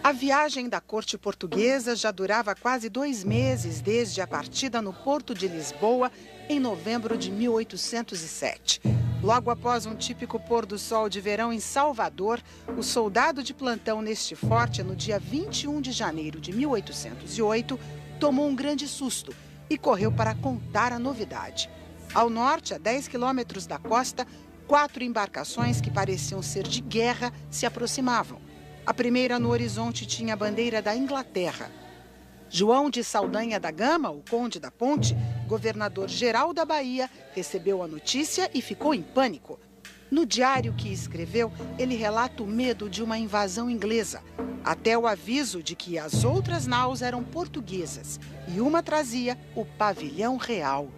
A viagem da corte portuguesa já durava quase 2 meses desde a partida no Porto de Lisboa, em novembro de 1807. Logo após um típico pôr do sol de verão em Salvador, o soldado de plantão neste forte, no dia 21 de janeiro de 1808, tomou um grande susto e correu para contar a novidade. Ao norte, a 10 quilômetros da costa, 4 embarcações que pareciam ser de guerra se aproximavam. A primeira no horizonte tinha a bandeira da Inglaterra. João de Saldanha da Gama, o conde da Ponte, governador-geral da Bahia, recebeu a notícia e ficou em pânico. No diário que escreveu, ele relata o medo de uma invasão inglesa, até o aviso de que as outras naus eram portuguesas e uma trazia o pavilhão real.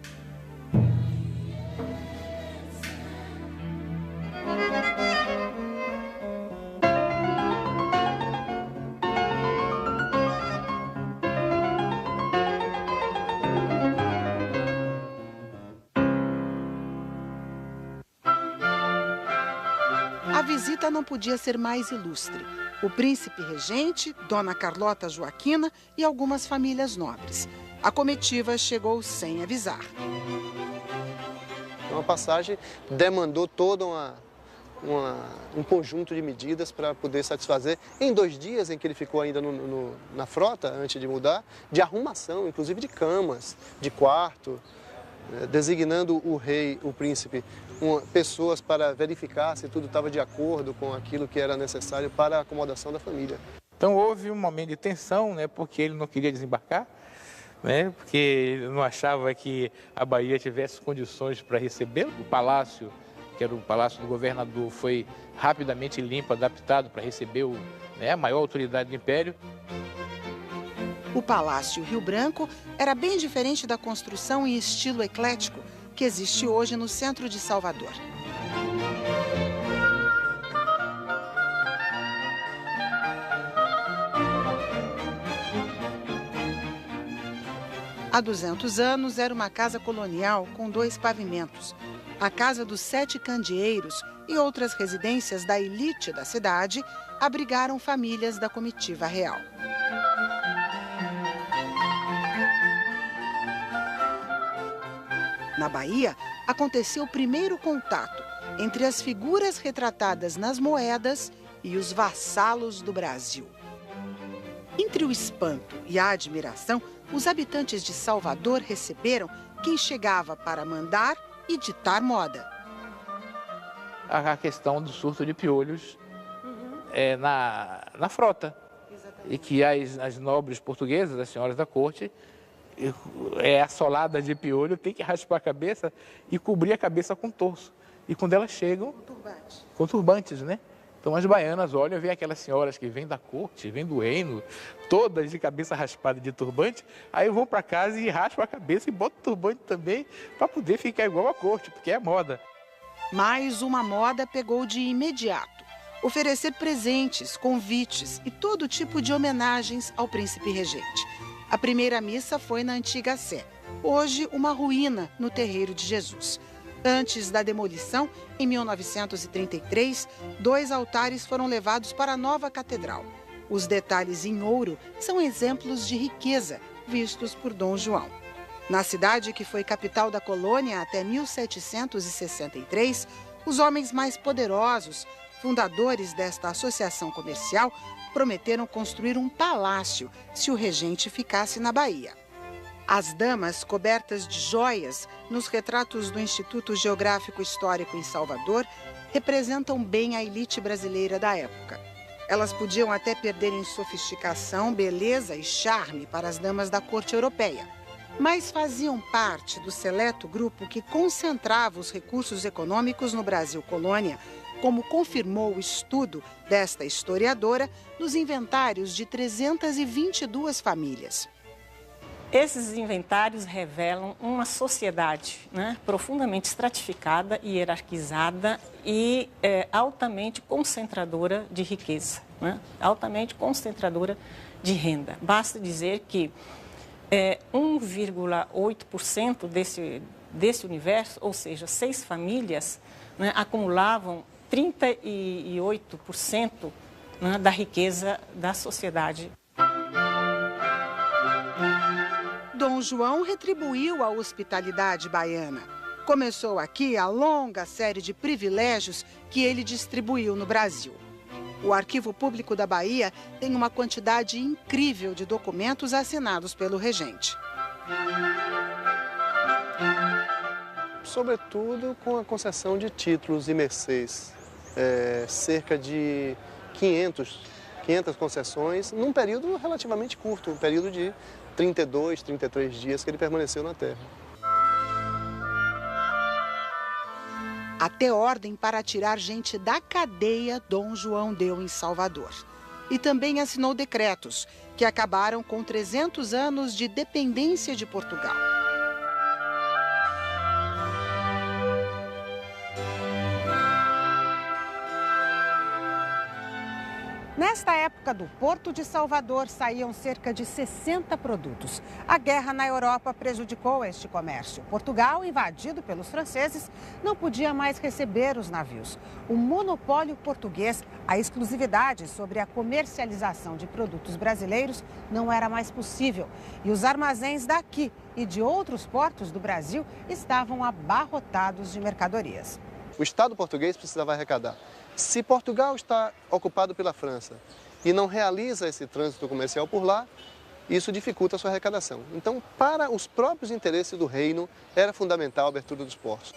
A visita não podia ser mais ilustre. O príncipe regente, Dona Carlota Joaquina e algumas famílias nobres. A comitiva chegou sem avisar. Uma passagem demandou todo um conjunto de medidas para poder satisfazer, em 2 dias em que ele ficou ainda na frota, antes de mudar, de arrumação, inclusive de camas, de quarto, designando o rei, o príncipe, pessoas para verificar se tudo estava de acordo com aquilo que era necessário para a acomodação da família. Então houve um momento de tensão, porque ele não queria desembarcar, porque ele não achava que a Bahia tivesse condições para recebê-lo. O palácio, que era o palácio do governador, foi rapidamente limpo, adaptado para receber a maior autoridade do império. O Palácio Rio Branco era bem diferente da construção em estilo eclético que existe hoje no centro de Salvador. Há 200 anos era uma casa colonial com 2 pavimentos. A Casa dos 7 Candeeiros e outras residências da elite da cidade abrigaram famílias da comitiva real. Na Bahia, aconteceu o primeiro contato entre as figuras retratadas nas moedas e os vassalos do Brasil. Entre o espanto e a admiração, os habitantes de Salvador receberam quem chegava para mandar e ditar moda. A questão do surto de piolhos na frota. Exatamente. E que as nobres portuguesas, as senhoras da corte, assolada de piolho, tem que raspar a cabeça e cobrir a cabeça com torso. E quando elas chegam, com turbantes, Então as baianas olham, vêm aquelas senhoras que vêm da corte, vêm do reino, todas de cabeça raspada de turbante, aí vão para casa e raspam a cabeça e botam turbante também para poder ficar igual à corte, porque é moda. Mais uma moda pegou de imediato. Oferecer presentes, convites e todo tipo de homenagens ao príncipe regente. A primeira missa foi na antiga Sé, hoje uma ruína no Terreiro de Jesus. Antes da demolição, em 1933, 2 altares foram levados para a nova catedral. Os detalhes em ouro são exemplos de riqueza vistos por Dom João. Na cidade que foi capital da colônia até 1763, os homens mais poderosos, fundadores desta associação comercial, prometeram construir um palácio se o regente ficasse na Bahia. As damas cobertas de joias nos retratos do Instituto Geográfico Histórico em Salvador representam bem a elite brasileira da época. Elas podiam até perder em sofisticação, beleza e charme para as damas da corte europeia, mas faziam parte do seleto grupo que concentrava os recursos econômicos no Brasil colônia, como confirmou o estudo desta historiadora nos inventários de 322 famílias. Esses inventários revelam uma sociedade profundamente estratificada e hierarquizada e altamente concentradora de riqueza, altamente concentradora de renda. Basta dizer que 1,8% desse universo, ou seja, 6 famílias, acumulavam 38% né, da riqueza da sociedade. Dom João retribuiu a hospitalidade baiana. Começou aqui a longa série de privilégios que ele distribuiu no Brasil. O Arquivo Público da Bahia tem uma quantidade incrível de documentos assinados pelo regente. Sobretudo com a concessão de títulos e mercês. Cerca de 500 concessões num período relativamente curto, um período de 32, 33 dias que ele permaneceu na terra. Até ordem para tirar gente da cadeia Dom João deu em Salvador. E também assinou decretos que acabaram com 300 anos de dependência de Portugal. Nesta época, do Porto de Salvador saíam cerca de 60 produtos. A guerra na Europa prejudicou este comércio. Portugal, invadido pelos franceses, não podia mais receber os navios. O monopólio português, a exclusividade sobre a comercialização de produtos brasileiros, não era mais possível. E os armazéns daqui e de outros portos do Brasil estavam abarrotados de mercadorias. O Estado português precisava arrecadar. Se Portugal está ocupado pela França e não realiza esse trânsito comercial por lá, isso dificulta a sua arrecadação. Então, para os próprios interesses do reino, era fundamental a abertura dos portos.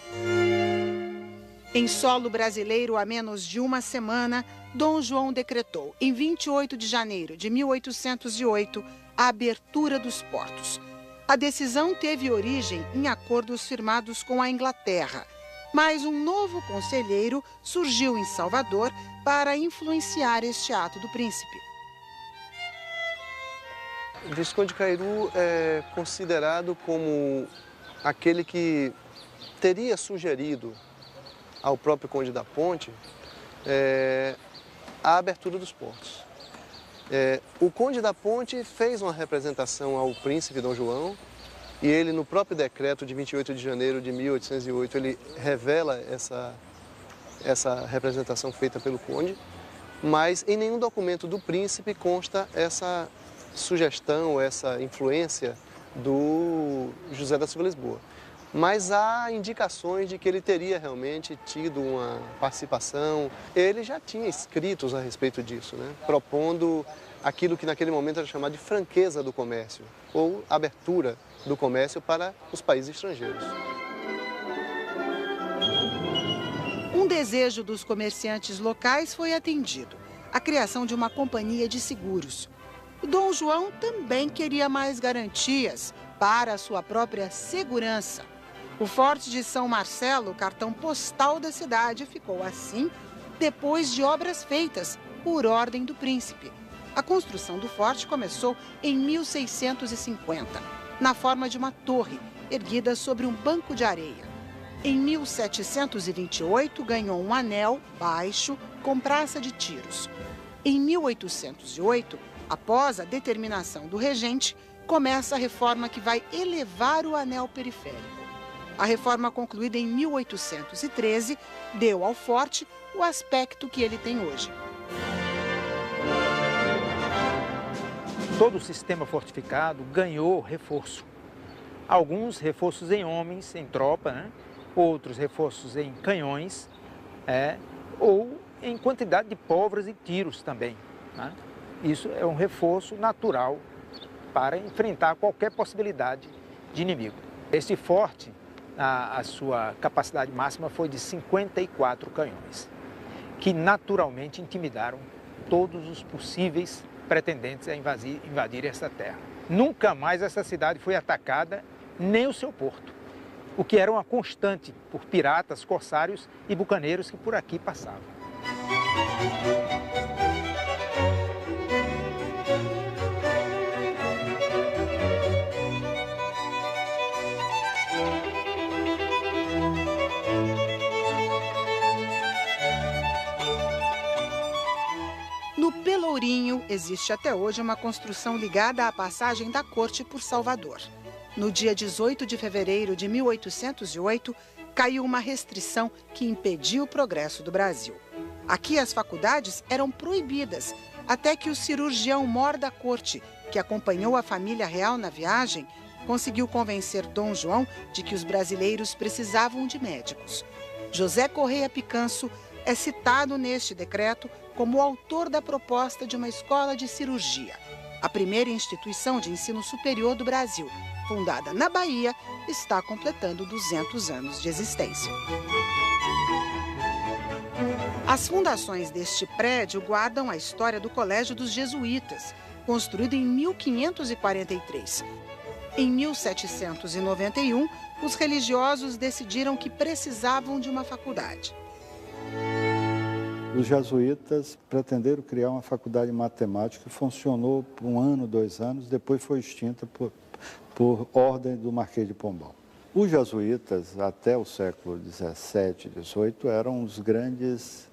Em solo brasileiro, há menos de uma semana, Dom João decretou, em 28 de janeiro de 1808, a abertura dos portos. A decisão teve origem em acordos firmados com a Inglaterra. Mas um novo conselheiro surgiu em Salvador para influenciar este ato do príncipe. O Visconde Cairu é considerado como aquele que teria sugerido ao próprio Conde da Ponte a abertura dos portos. O Conde da Ponte fez uma representação ao príncipe Dom João, e ele, no próprio decreto de 28 de janeiro de 1808, ele revela essa representação feita pelo conde, mas em nenhum documento do príncipe consta essa sugestão, essa influência do José da Silva Lisboa. Mas há indicações de que ele teria realmente tido uma participação. Ele já tinha escritos a respeito disso, né? Propondo aquilo que naquele momento era chamado de franqueza do comércio, ou abertura do comércio para os países estrangeiros. Um desejo dos comerciantes locais foi atendido: a criação de uma companhia de seguros. O Dom João também queria mais garantias para a sua própria segurança. O Forte de São Marcelo, cartão postal da cidade, ficou assim depois de obras feitas por ordem do príncipe. A construção do forte começou em 1650, na forma de uma torre, erguida sobre um banco de areia. Em 1728, ganhou um anel baixo com praça de tiros. Em 1808, após a determinação do regente, começa a reforma que vai elevar o anel periférico. A reforma concluída em 1813 deu ao forte o aspecto que ele tem hoje. Todo o sistema fortificado ganhou reforço. Alguns reforços em homens, em tropa, né? Outros reforços em canhões, ou em quantidade de pólvoras e tiros também, né? Isso é um reforço natural para enfrentar qualquer possibilidade de inimigo. Este forte, a sua capacidade máxima foi de 54 canhões, que naturalmente intimidaram todos os possíveis pretendentes a invadir essa terra. Nunca mais essa cidade foi atacada, nem o seu porto, o que era uma constante por piratas, corsários e bucaneiros que por aqui passavam. No Pelourinho, existe até hoje uma construção ligada à passagem da corte por Salvador. No dia 18 de fevereiro de 1808, caiu uma restrição que impediu o progresso do Brasil. Aqui as faculdades eram proibidas, até que o cirurgião mor da corte, que acompanhou a família real na viagem, conseguiu convencer Dom João de que os brasileiros precisavam de médicos. José Correia Picanço é citado neste decreto como o autor da proposta de uma escola de cirurgia, a primeira instituição de ensino superior do Brasil, fundada na Bahia, está completando 200 anos de existência. As fundações deste prédio guardam a história do Colégio dos Jesuítas, construído em 1543. Em 1791, os religiosos decidiram que precisavam de uma faculdade. Os jesuítas pretenderam criar uma faculdade de matemática que funcionou por 1 ano, 2 anos, depois foi extinta por ordem do Marquês de Pombal. Os jesuítas, até o século XVII, XVIII, eram os grandes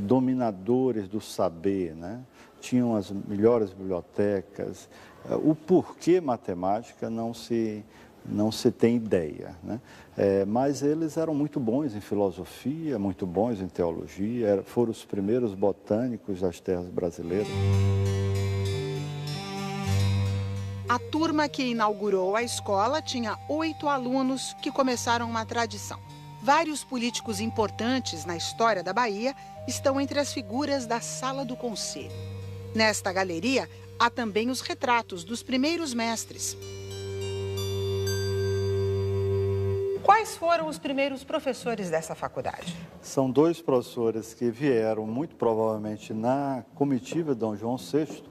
dominadores do saber, né? Tinham as melhores bibliotecas. O porquê matemática não se tem ideia, né? Mas eles eram muito bons em filosofia, muito bons em teologia, foram os primeiros botânicos das terras brasileiras. A turma que inaugurou a escola tinha 8 alunos que começaram uma tradição. Vários políticos importantes na história da Bahia estão entre as figuras da Sala do Conselho. Nesta galeria, há também os retratos dos primeiros mestres. Quais foram os primeiros professores dessa faculdade? São 2 professores que vieram, muito provavelmente, na comitiva de Dom João VI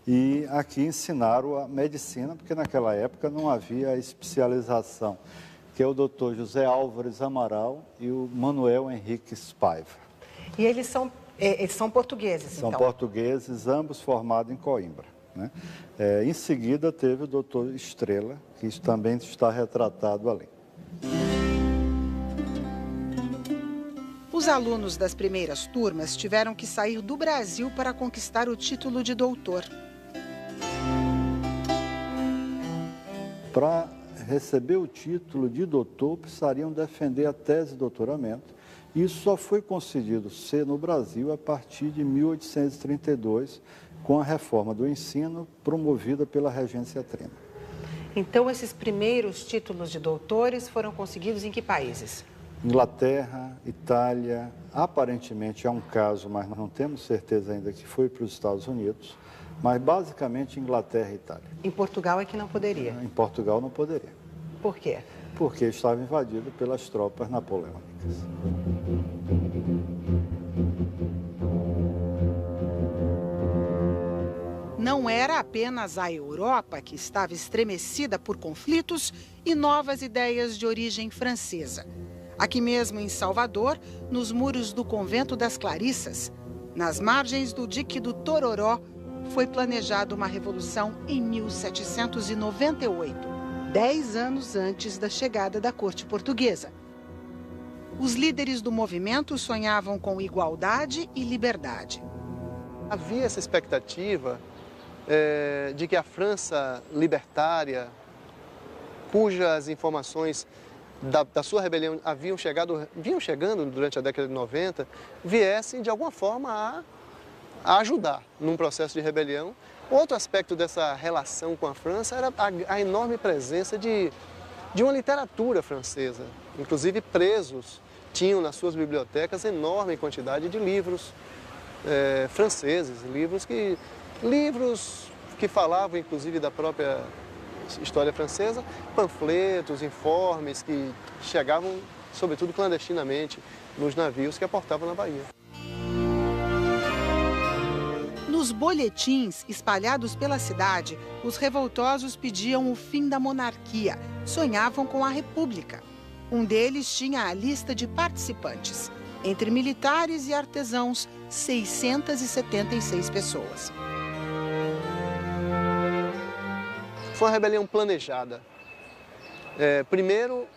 e aqui ensinaram a medicina, porque naquela época não havia especialização, que é o Dr. José Álvares Amaral e o Manuel Henrique Paiva. E eles são portugueses, São então? portugueses, ambos formados em Coimbra, né? Em seguida teve o Dr. Estrela, que também está retratado ali. Os alunos das primeiras turmas tiveram que sair do Brasil para conquistar o título de doutor. Para receber o título de doutor, precisariam defender a tese de doutoramento. Isso só foi concedido ser no Brasil a partir de 1832, com a reforma do ensino promovida pela Regência Trina. Então, esses primeiros títulos de doutores foram conseguidos em que países? Inglaterra, Itália, aparentemente é um caso, mas não temos certeza ainda que foi para os Estados Unidos, mas basicamente Inglaterra e Itália. Em Portugal é que não poderia? Em Portugal não poderia. Por quê? Porque estava invadido pelas tropas napoleônicas. Não era apenas a Europa que estava estremecida por conflitos e novas ideias de origem francesa. Aqui mesmo em Salvador, nos muros do Convento das Clarissas, nas margens do dique do Tororó, foi planejada uma revolução em 1798. 10 anos antes da chegada da corte portuguesa. Os líderes do movimento sonhavam com igualdade e liberdade. Havia essa expectativa de que a França libertária, cujas informações da sua rebelião vinham chegando durante a década de 90, viessem de alguma forma a ajudar num processo de rebelião. Outro aspecto dessa relação com a França era a enorme presença de uma literatura francesa. Inclusive, presos tinham nas suas bibliotecas enorme quantidade de livros franceses, livros que falavam, inclusive, da própria história francesa, panfletos, informes que chegavam, sobretudo clandestinamente, nos navios que aportavam na Bahia. Nos boletins espalhados pela cidade, os revoltosos pediam o fim da monarquia, sonhavam com a república. Um deles tinha a lista de participantes. Entre militares e artesãos, 676 pessoas. Foi uma rebelião planejada. Primeiro,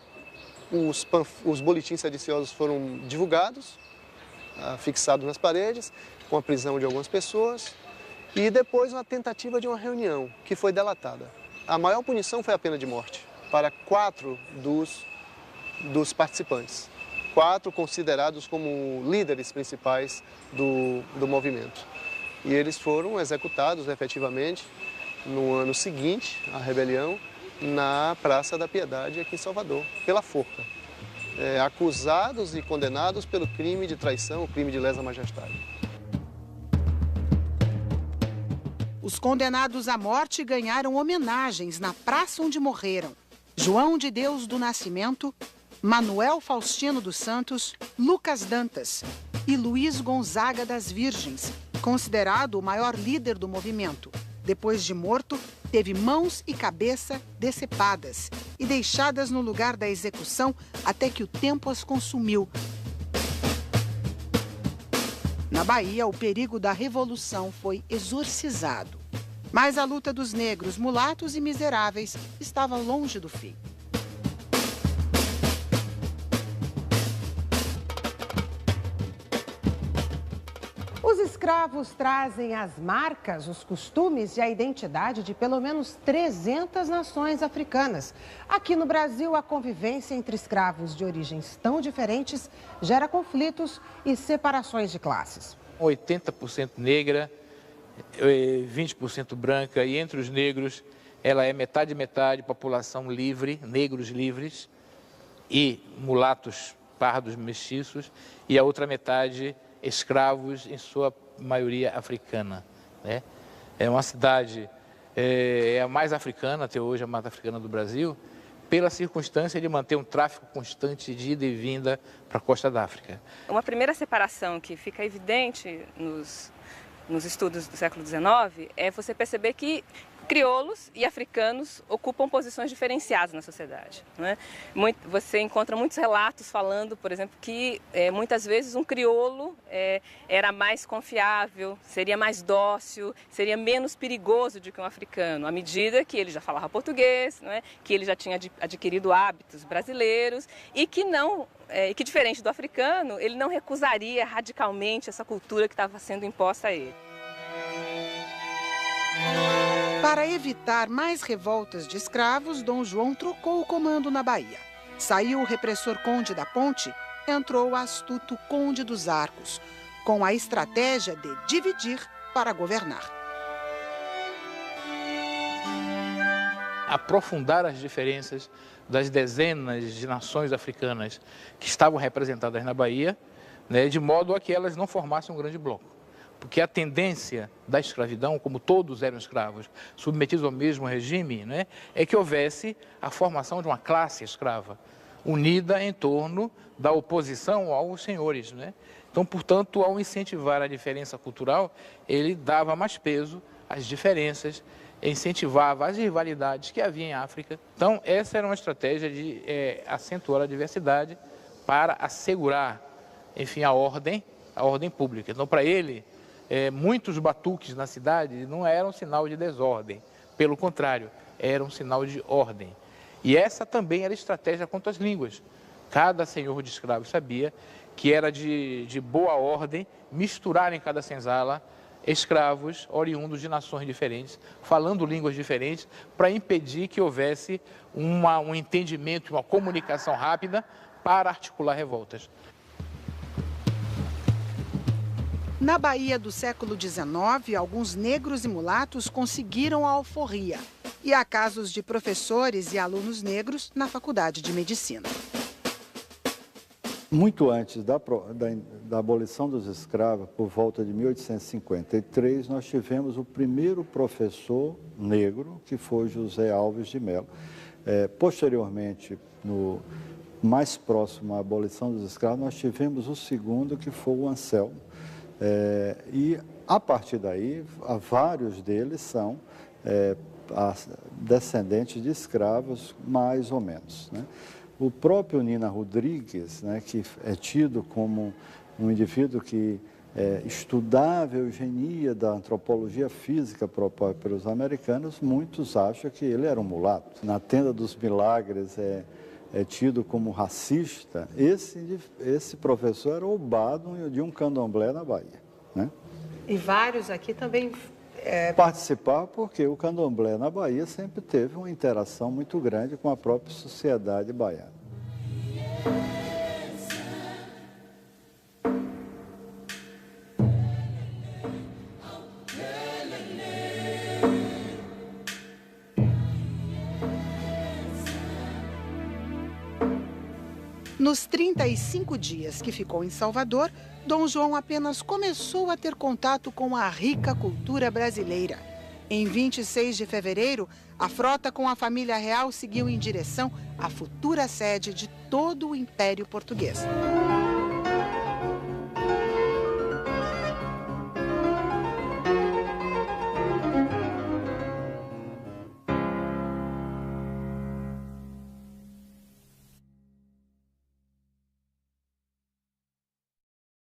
os boletins sediciosos foram divulgados, fixados nas paredes, com a prisão de algumas pessoas, e depois uma tentativa de uma reunião, que foi delatada. A maior punição foi a pena de morte, para 4 dos participantes. 4 considerados como líderes principais do movimento. E eles foram executados efetivamente no ano seguinte à rebelião, na Praça da Piedade, aqui em Salvador, pela forca. Acusados e condenados pelo crime de traição, o crime de lesa majestade. Os condenados à morte ganharam homenagens na praça onde morreram. João de Deus do Nascimento, Manuel Faustino dos Santos, Lucas Dantas e Luiz Gonzaga das Virgens, considerado o maior líder do movimento. Depois de morto, teve mãos e cabeça decepadas e deixadas no lugar da execução até que o tempo as consumiu. Na Bahia, o perigo da revolução foi exorcizado. Mas a luta dos negros, mulatos e miseráveis estava longe do fim. Os escravos trazem as marcas, os costumes e a identidade de pelo menos 300 nações africanas. Aqui no Brasil, a convivência entre escravos de origens tão diferentes gera conflitos e separações de classes. 80% negra, 20% branca, e entre os negros ela é metade população livre, negros livres e mulatos pardos mestiços, e a outra metade escravos, em sua maioria africana, né? É uma cidade, é a mais africana, até hoje a mais africana do Brasil, pela circunstância de manter um tráfico constante de ida e vinda para a costa da África. Uma primeira separação que fica evidente nos estudos do século XIX é você perceber que crioulos e africanos ocupam posições diferenciadas na sociedade, né? Você encontra muitos relatos falando, por exemplo, que muitas vezes um crioulo era mais confiável, seria mais dócil, seria menos perigoso do que um africano, à medida que ele já falava português, né? Que ele já tinha adquirido hábitos brasileiros e que que diferente do africano, ele não recusaria radicalmente essa cultura que estava sendo imposta a ele. Para evitar mais revoltas de escravos, Dom João trocou o comando na Bahia. Saiu o repressor Conde da Ponte, entrou o astuto Conde dos Arcos, com a estratégia de dividir para governar. Aprofundar as diferenças das dezenas de nações africanas que estavam representadas na Bahia, né, de modo a que elas não formassem um grande bloco. Porque a tendência da escravidão, como todos eram escravos, submetidos ao mesmo regime, né, é que houvesse a formação de uma classe escrava, unida em torno da oposição aos senhores, né? Então, portanto, ao incentivar a diferença cultural, ele dava mais peso às diferenças, incentivava as rivalidades que havia em África. Então, essa era uma estratégia de acentuar a diversidade para assegurar, enfim, a ordem pública. Então, para ele, muitos batuques na cidade não eram sinal de desordem, pelo contrário, eram sinal de ordem. E essa também era estratégia quanto às línguas. Cada senhor de escravos sabia que era de boa ordem misturar em cada senzala escravos oriundos de nações diferentes, falando línguas diferentes, para impedir que houvesse um entendimento, uma comunicação rápida para articular revoltas. Na Bahia do século XIX, alguns negros e mulatos conseguiram a alforria. E há casos de professores e alunos negros na Faculdade de Medicina. Muito antes da abolição dos escravos, por volta de 1853, nós tivemos o primeiro professor negro, que foi José Alves de Melo. Posteriormente, mais próximo à abolição dos escravos, nós tivemos o segundo, que foi o Anselmo. E, a partir daí, vários deles são descendentes de escravos, mais ou menos, né? O próprio Nina Rodrigues, né, que é tido como um indivíduo que estudava a eugenia da antropologia física proposta pelos americanos, muitos acham que ele era um mulato. Na Tenda dos Milagres é tido como racista. Esse professor era roubado de um candomblé na Bahia, né? E vários aqui também participar, porque o candomblé na Bahia sempre teve uma interação muito grande com a própria sociedade baiana. Nos 35 dias que ficou em Salvador, Dom João apenas começou a ter contato com a rica cultura brasileira. Em 26 de fevereiro, a frota com a família real seguiu em direção à futura sede de todo o Império Português.